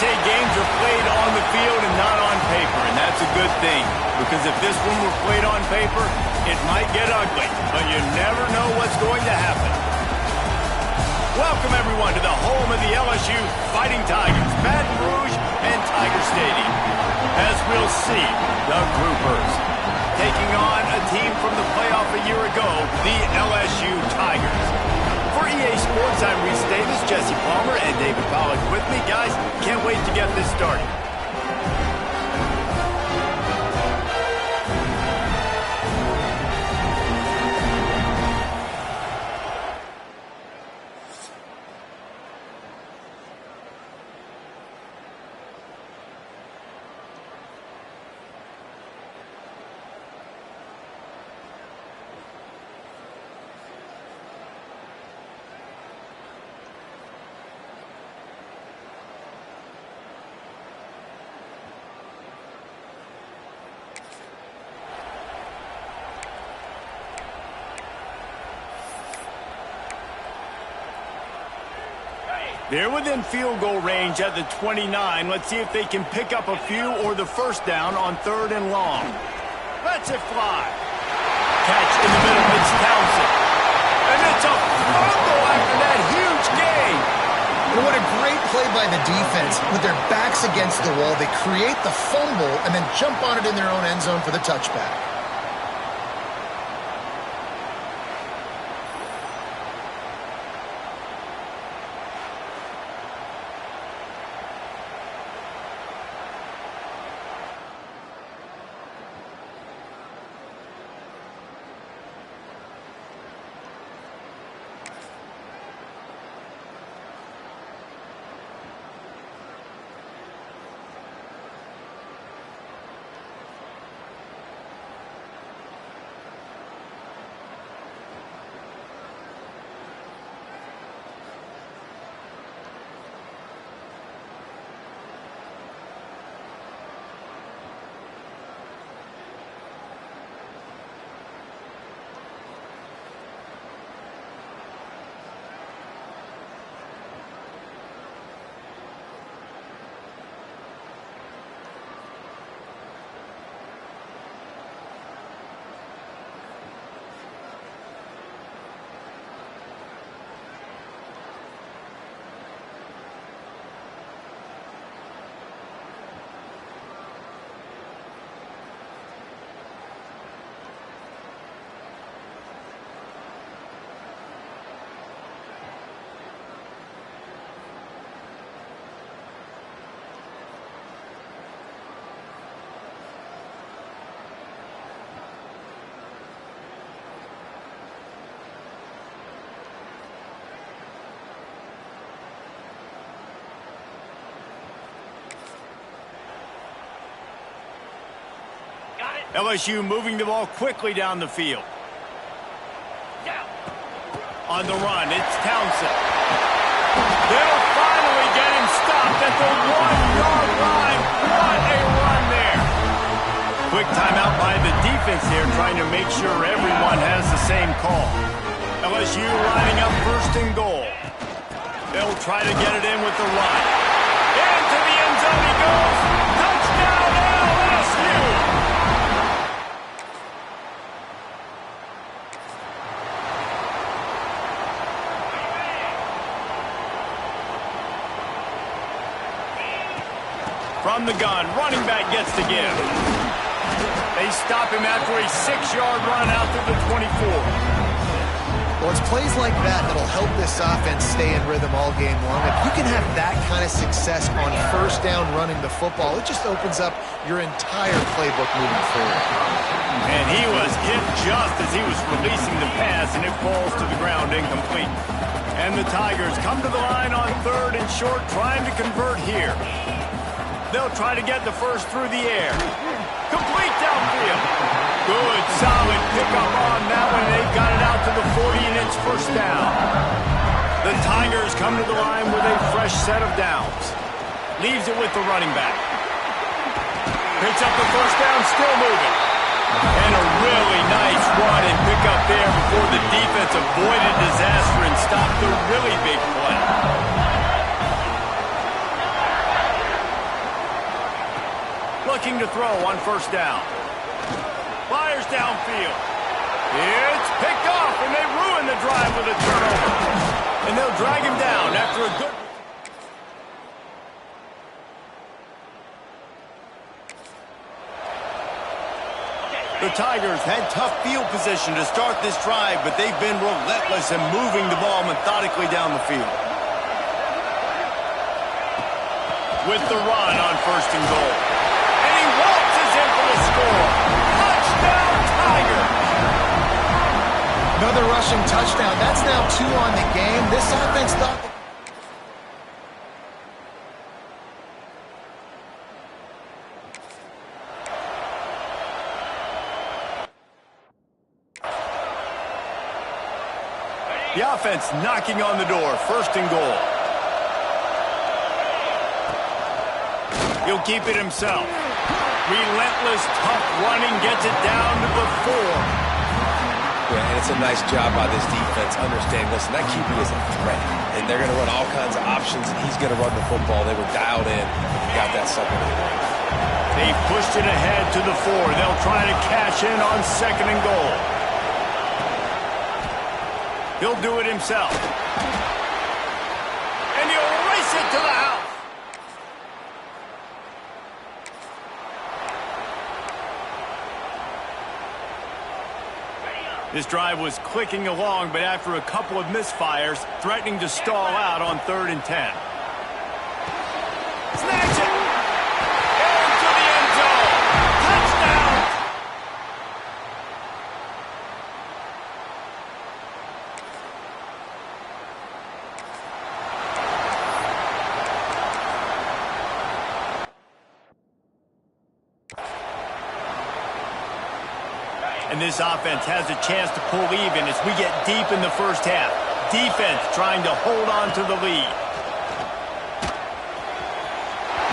say games are played on the field and not on paper, and that's a good thing. Because if this one were played on paper, it might get ugly, but you never know what's going to happen. Welcome, everyone, to the home of the LSU Fighting Tigers, Baton Rouge and Tiger Stadium. As we'll see, the Groupers taking on a team from the playoff a year ago, the LSU Tigers. For EA Sports, I'm Reese Davis, Jesse Palmer, and David Pollack with me. Guys, can't wait to get this started. They're within field goal range at the 29. Let's see if they can pick up a few or the first down on 3rd and long. Lets it fly. Catch in the middle, it's Townsend. And it's a fumble after that huge gain. And what a great play by the defense. With their backs against the wall, they create the fumble and then jump on it in their own end zone for the touchback. LSU moving the ball quickly down the field. On the run, it's Townsend. They'll finally get him stopped at the 1-yard line. What a run there. Quick timeout by the defense here, trying to make sure everyone has the same call. LSU lining up 1st and goal. They'll try to get it in with the run. Into the end zone he goes. Touchdown LSU. From the gun, running back gets to give. They stop him after a 6-yard run out to the 24. Well, it's plays like that that'll help this offense stay in rhythm all game long. If you can have that kind of success on 1st down running the football, it just opens up your entire playbook moving forward. And he was hit just as he was releasing the pass, and it falls to the ground incomplete. And the Tigers come to the line on 3rd and short, trying to convert here. They'll try to get the first through the air. Complete downfield. Good, solid pickup on that one. They've got it out to the 40, and it's 1st down. The Tigers come to the line with a fresh set of downs. Leaves it with the running back. Picks up the 1st down, still moving. And a really nice run and pick up there before the defense avoided disaster and stopped the really big play. looking to throw on first down. Fires downfield. It's picked off, and they ruin the drive with a turnover. And they'll drag him down after a good... The Tigers had tough field position to start this drive, but they've been relentless in moving the ball methodically down the field. With the run on first and goal. And he waltzes in for the score. Touchdown, Tigers! Another rushing touchdown. That's now 2 on the game. This offense thought... The offense knocking on the door. First and goal. He'll keep it himself. Relentless, tough running gets it down to the 4. Yeah, and it's a nice job by this defense. Understanding, listen, that QB is a threat. And they're going to run all kinds of options, and he's going to run the football. They were dialed in. Got that second and goal. They pushed it ahead to the 4. They'll try to cash in on second and goal. He'll do it himself. And he'll race it to the house. This drive was clicking along, but after a couple of misfires, threatening to stall out on 3rd and 10. Snatch it! Into the end zone! Touchdown! And this offense has a chance to pull even as we get deep in the first half. Defense trying to hold on to the lead.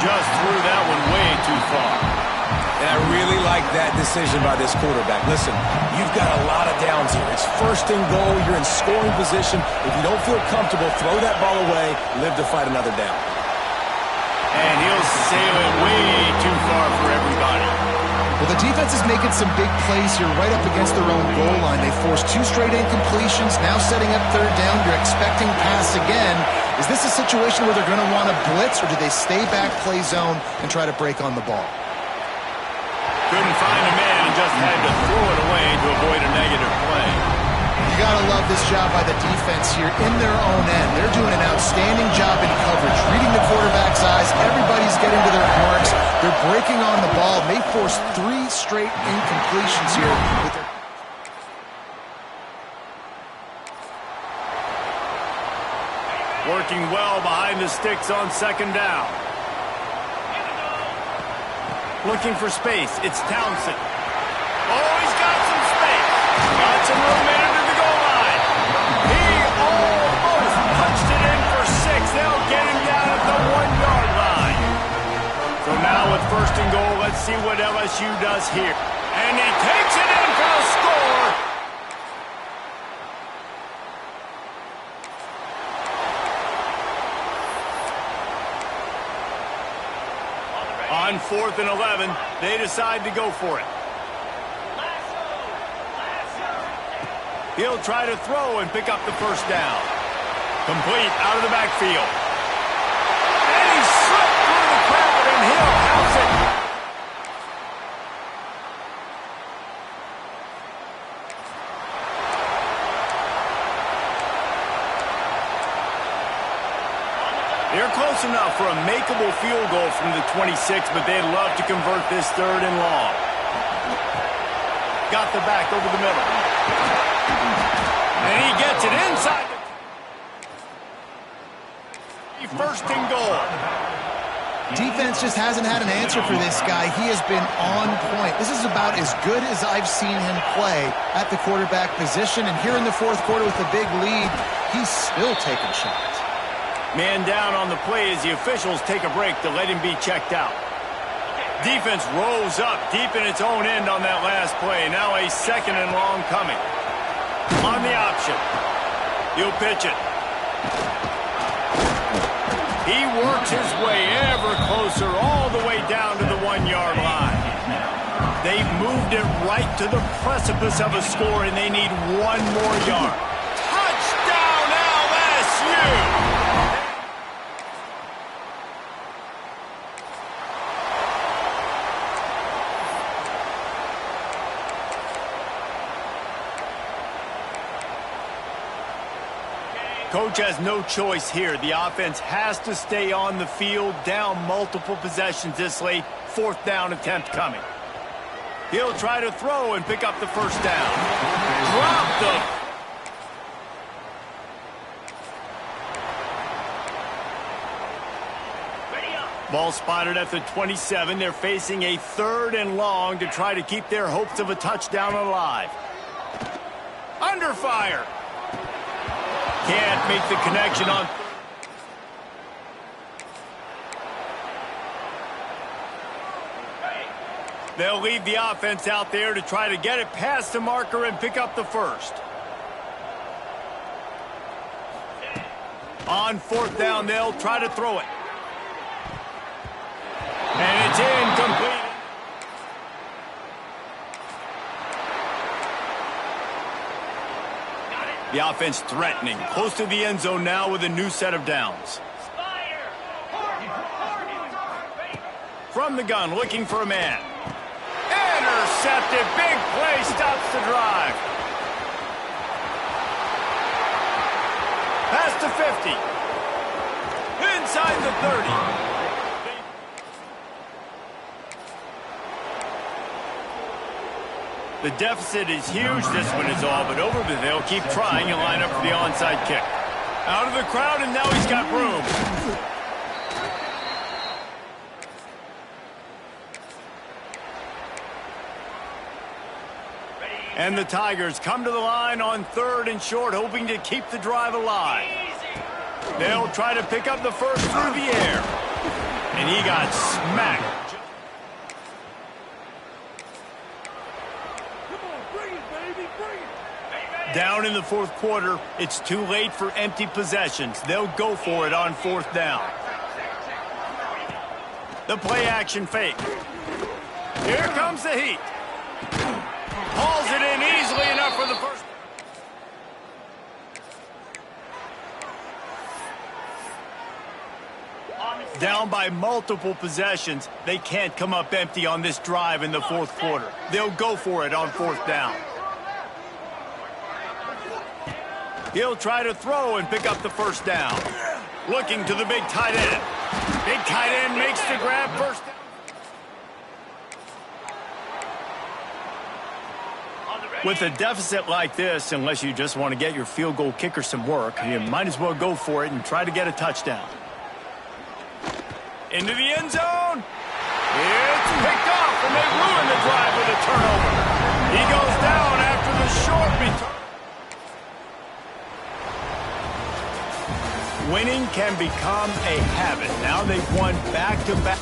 Just threw that one way too far. And I really like that decision by this quarterback. Listen, you've got a lot of downs here. It's first and goal. You're in scoring position. If you don't feel comfortable, throw that ball away. Live to fight another down. And he'll sail it way too far for everybody. Well, the defense is making some big plays here right up against their own goal line. They forced 2 straight incompletions, now setting up 3rd down. You're expecting pass again. Is this a situation where they're going to want to blitz, or do they stay back, play zone, and try to break on the ball? Couldn't find a man and just had to throw it away to avoid a negative play. You got to love this job by the defense here in their own end. They're doing an outstanding job in coverage, reading the quarterback's eyes. Everybody's getting to their marks. They're breaking on the ball. They forced 3 straight incompletions here. With their Working well behind the sticks on 2nd down. Looking for space. It's Townsend. Oh, he's got some space. Got some room under the goal line. He almost punched it in for 6. They'll get him down at the 1-yard line. So now with first and goal, let's see what LSU does here. And he takes it in for the score. On 4th and 11, they decide to go for it. He'll try to throw and pick up the first down. Complete out of the backfield. And he slipped through the crowd, and he'll house it. They're close enough for a makeable field goal from the 26, but they'd love to convert this 3rd and long. Got the back over the middle. And he gets it inside. First and goal. defense just hasn't had an answer for this guy. He has been on point. This is about as good as I've seen him play at the quarterback position. And here in the fourth quarter with a big lead, he's still taking shots. Man down on the play as the officials take a break to let him be checked out. Defense rolls up deep in its own end on that last play. Now a second and long coming. On the option. He'll pitch it. He works his way ever closer all the way down to the 1-yard line. They've moved it right to the precipice of a score, and they need one more yard. Touchdown, LSU! Coach has no choice here. The offense has to stay on the field, down multiple possessions this late. 4th down attempt coming. He'll try to throw and pick up the first down. Drop the... Ball spotted at the 27. They're facing a 3rd and long to try to keep their hopes of a touchdown alive. Under fire. Can't make the connection on... They'll leave the offense out there to try to get it past the marker and pick up the first. On 4th down, they'll try to throw it. And it's incomplete. The offense threatening, close to the end zone now with a new set of downs. From the gun, looking for a man. Intercepted, big play, stops the drive. Past the 50. Inside the 30. The deficit is huge, this one is all but over, but they'll keep trying and line up for the onside kick. Out of the crowd, and now he's got room. And the Tigers come to the line on 3rd and short, hoping to keep the drive alive. They'll try to pick up the first through the air. And he got smacked. Down in the 4th quarter, it's too late for empty possessions. They'll go for it on 4th down. The play action fake. Here comes the heat. Hauls it in easily enough for the first. Down by multiple possessions, they can't come up empty on this drive in the 4th quarter. They'll go for it on 4th down. He'll try to throw and pick up the first down. Looking to the big tight end. Big tight end makes the grab, first down. With a deficit like this, unless you just want to get your field goal kicker some work, you might as well go for it and try to get a touchdown. Into the end zone. It's picked off, and they ruin the drive with a turnover. He goes down after the short return. Winning can become a habit. Now they've won back-to-back.